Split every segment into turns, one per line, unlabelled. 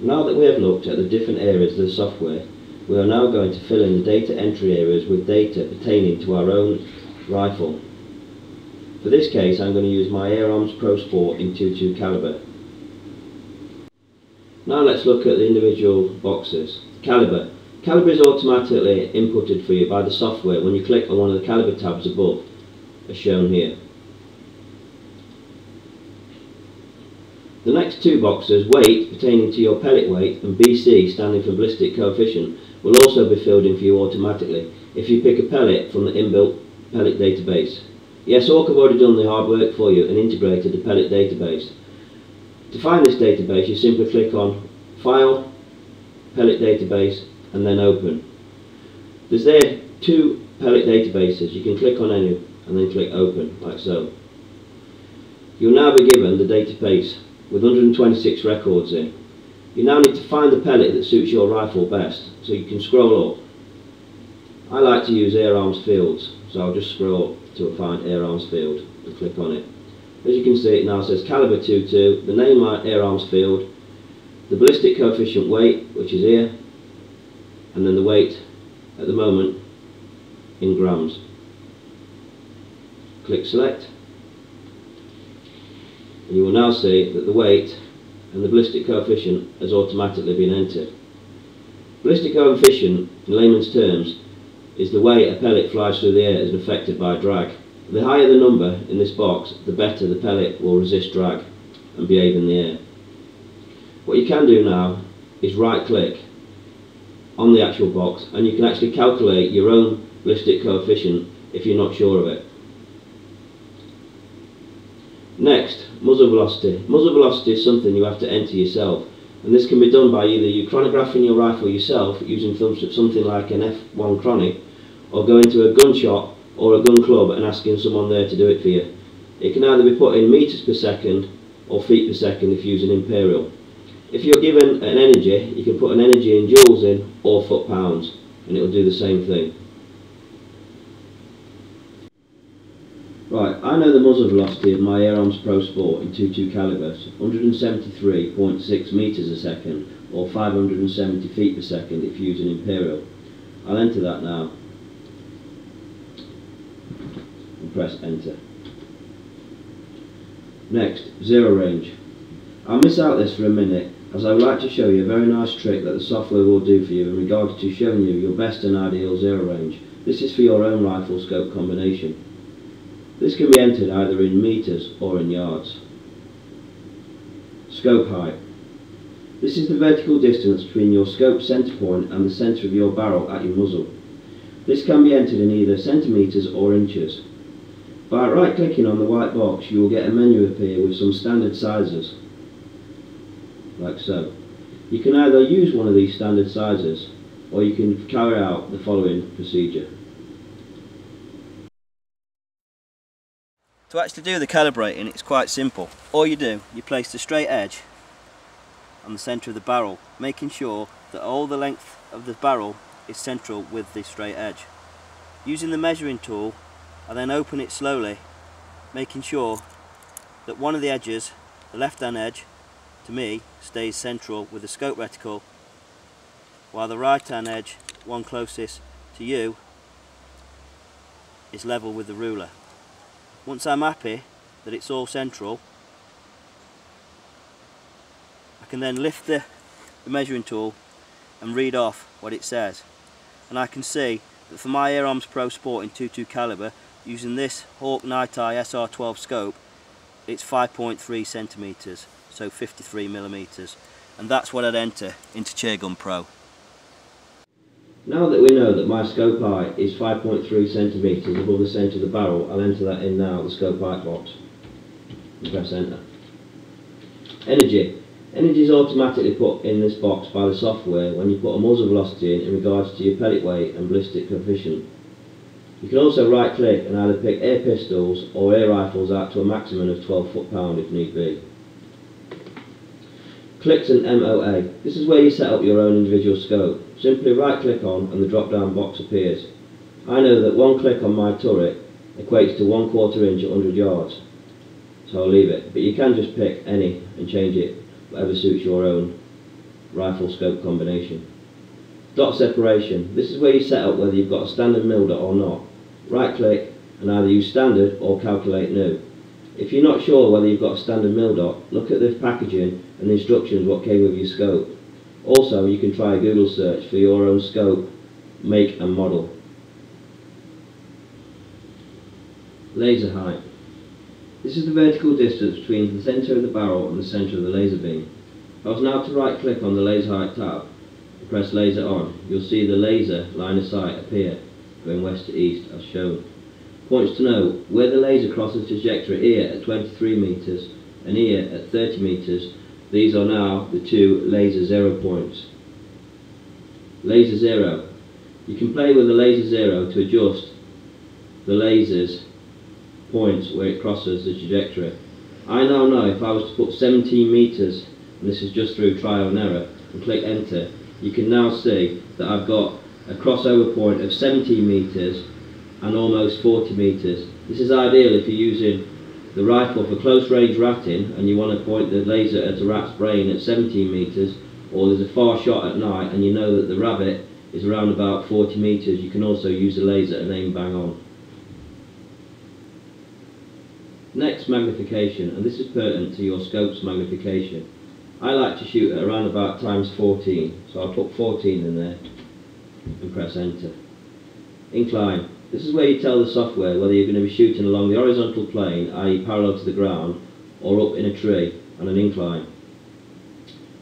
Now that we have looked at the different areas of the software, we are now going to fill in the data entry areas with data pertaining to our own rifle. For this case, I'm going to use my Air Arms Pro Sport in .22 caliber. Now let's look at the individual boxes. Caliber. Caliber is automatically inputted for you by the software when you click on one of the caliber tabs above, as shown here. The next two boxes, weight pertaining to your pellet weight and BC standing for ballistic coefficient, will also be filled in for you automatically if you pick a pellet from the inbuilt pellet database. Yes, Hawke have already done the hard work for you and integrated the pellet database. To find this database, you simply click on File, Pellet Database, and then Open. There's there two pellet databases. You can click on any and then click Open, like so. You'll now be given the database with 126 records in. You now need to find the pellet that suits your rifle best, so you can scroll up. I like to use Air Arms Fields, so I'll just scroll up to find Air Arms Field and click on it. As you can see, it now says caliber 22, the name Air Arms Field, the ballistic coefficient weight, which is here, and then the weight at the moment in grams. Click select, and you will now see that the weight and the ballistic coefficient has automatically been entered. Ballistic coefficient, in layman's terms, is the way a pellet flies through the air as affected by drag. The higher the number in this box, the better the pellet will resist drag and behave in the air. What you can do now is right click on the actual box, and you can actually calculate your own ballistic coefficient if you're not sure of it. Next, muzzle velocity. Muzzle velocity is something you have to enter yourself, and this can be done by either you chronographing your rifle yourself using something like an F1 chronic, or going to a gun shop or a gun club and asking someone there to do it for you. It can either be put in meters per second or feet per second if using imperial. If you're given an energy, you can put an energy in joules in or foot pounds, and it will do the same thing. Right, I know the muzzle velocity of my Air Arms Pro Sport in .22 caliber, 173.6 meters a second, or 570 feet per second if using imperial. I'll enter that now and press enter. Next, zero range. I'll miss out this for a minute, as I would like to show you a very nice trick that the software will do for you in regards to showing you your best and ideal zero range. This is for your own rifle scope combination. This can be entered either in meters or in yards. Scope height. This is the vertical distance between your scope centre point and the centre of your barrel at your muzzle. This can be entered in either centimetres or inches. By right clicking on the white box, you will get a menu appear with some standard sizes, like so. You can either use one of these standard sizes, or you can carry out the following procedure.
To actually do the calibrating, it's quite simple. All you do, you place the straight edge on the centre of the barrel, making sure that all the length of the barrel is central with the straight edge. Using the measuring tool, I then open it slowly, making sure that one of the edges, the left hand edge, to me, stays central with the scope reticle, while the right hand edge, one closest to you, is level with the ruler. Once I'm happy that it's all central, I can then lift the measuring tool and read off what it says. And I can see that for my Air Arms Pro Sport in .22 caliber, using this Hawke Night Eye SR12 scope, it's 5.3 centimetres, so 53 millimetres, and that's what I'd enter into ChairGun Pro.
Now that we know that my scope height is 5.3 centimetres above the centre of the barrel, I'll enter that in now, the scope height box, and press enter. Energy. Energy is automatically put in this box by the software when you put a muzzle velocity in regards to your pellet weight and ballistic coefficient. You can also right click and either pick air pistols or air rifles out to a maximum of 12 foot-pound if need be. Clicks and MOA. This is where you set up your own individual scope. Simply right click on and the drop down box appears. I know that one click on my turret equates to 1/4 inch at 100 yards, so I'll leave it, but you can just pick any and change it whatever suits your own rifle scope combination. Dot separation. This is where you set up whether you've got a standard mill dot or not. Right click and either use standard or calculate new. If you're not sure whether you've got a standard mill dot, look at the packaging and the instructions what came with your scope. Also, you can try a Google search for your own scope, make and model. Laser height. This is the vertical distance between the centre of the barrel and the centre of the laser beam. If I was now to right click on the laser height tab and press laser on, you'll see the laser line of sight appear, going west to east as shown. Points to know where the laser crosses the trajectory here at 23 metres and here at 30 metres. These are now the two laser 0 points. Laser 0. You can play with the laser 0 to adjust the laser's points where it crosses the trajectory. I now know if I was to put 17 metres, and this is just through trial and error, and click enter, you can now see that I've got a crossover point of 17 metres and almost 40 metres. This is ideal if you're using the rifle for close range ratting and you want to point the laser at a rat's brain at 17 metres, or there's a far shot at night and you know that the rabbit is around about 40 metres. You can also use the laser and aim bang on. Next, magnification, and this is pertinent to your scope's magnification. I like to shoot at around about times 14, so I'll put 14 in there and press enter. Incline. This is where you tell the software whether you're going to be shooting along the horizontal plane, i.e. parallel to the ground, or up in a tree on an incline.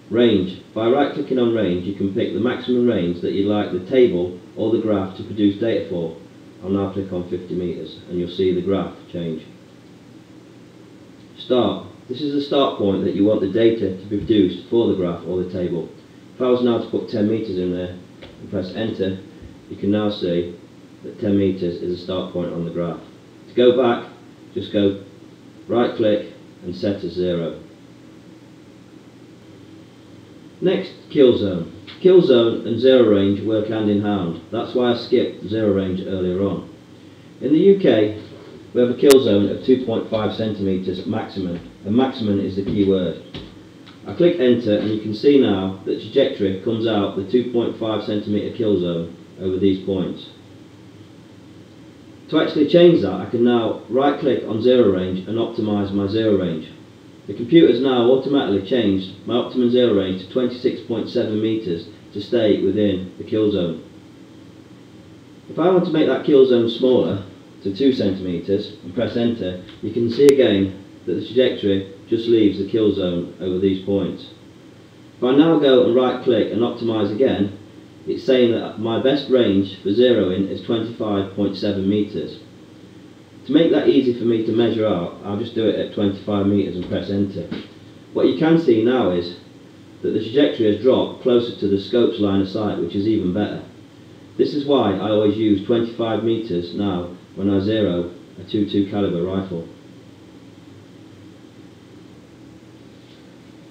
Range. By right clicking on range, you can pick the maximum range that you'd like the table or the graph to produce data for. I'll now click on 50 metres and you'll see the graph change. Start. This is the start point that you want the data to be produced for the graph or the table. If I was now to put 10 metres in there and press enter, you can now see that 10 metres is a start point on the graph. To go back, just go right click and set as 0. Next, kill zone. Kill zone and zero range work hand in hand. That's why I skipped zero range earlier on. In the UK, we have a kill zone of 2.5 centimetres maximum, and maximum is the key word. I click enter and you can see now that trajectory comes out the 2.5 centimetre kill zone over these points. To actually change that, I can now right click on zero range and optimise my zero range. The computer has now automatically changed my optimum zero range to 26.7 metres to stay within the kill zone. If I want to make that kill zone smaller to 2 centimetres and press enter, you can see again that the trajectory just leaves the kill zone over these points. If I now go and right click and optimise again, it's saying that my best range for zeroing is 25.7 metres. To make that easy for me to measure out, I'll just do it at 25 metres and press enter. What you can see now is that the trajectory has dropped closer to the scope's line of sight, which is even better. This is why I always use 25 metres now when I zero a .22 caliber rifle.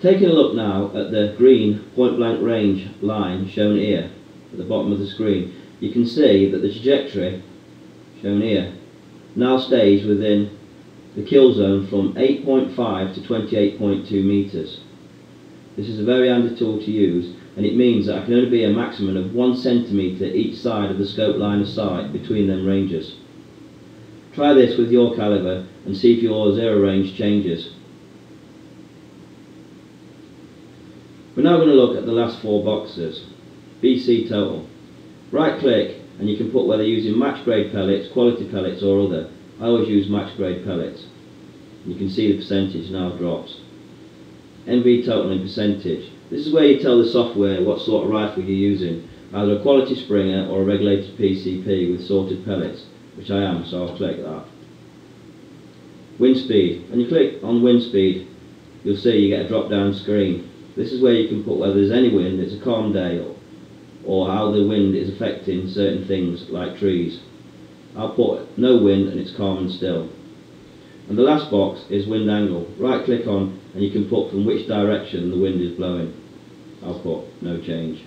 Taking a look now at the green point blank range line shown here at the bottom of the screen, you can see that the trajectory shown here now stays within the kill zone from 8.5 to 28.2 metres. This is a very handy tool to use, and it means that I can only be a maximum of 1 centimetre each side of the scope line of sight between them ranges. Try this with your caliber and see if your zero range changes. We're now going to look at the last 4 boxes. BC total. Right click and you can put whether using match grade pellets, quality pellets or other. I always use match grade pellets. You can see the percentage now drops. MV total in percentage. This is where you tell the software what sort of rifle you're using, either a quality Springer or a regulated PCP with sorted pellets, which I am, so I'll click that. Wind speed. When you click on wind speed, you'll see you get a drop down screen. This is where you can put whether there's any wind, it's a calm day, or how the wind is affecting certain things like trees. I'll put no wind and it's calm and still. And the last box is wind angle. Right click on and you can put from which direction the wind is blowing. I'll put no change.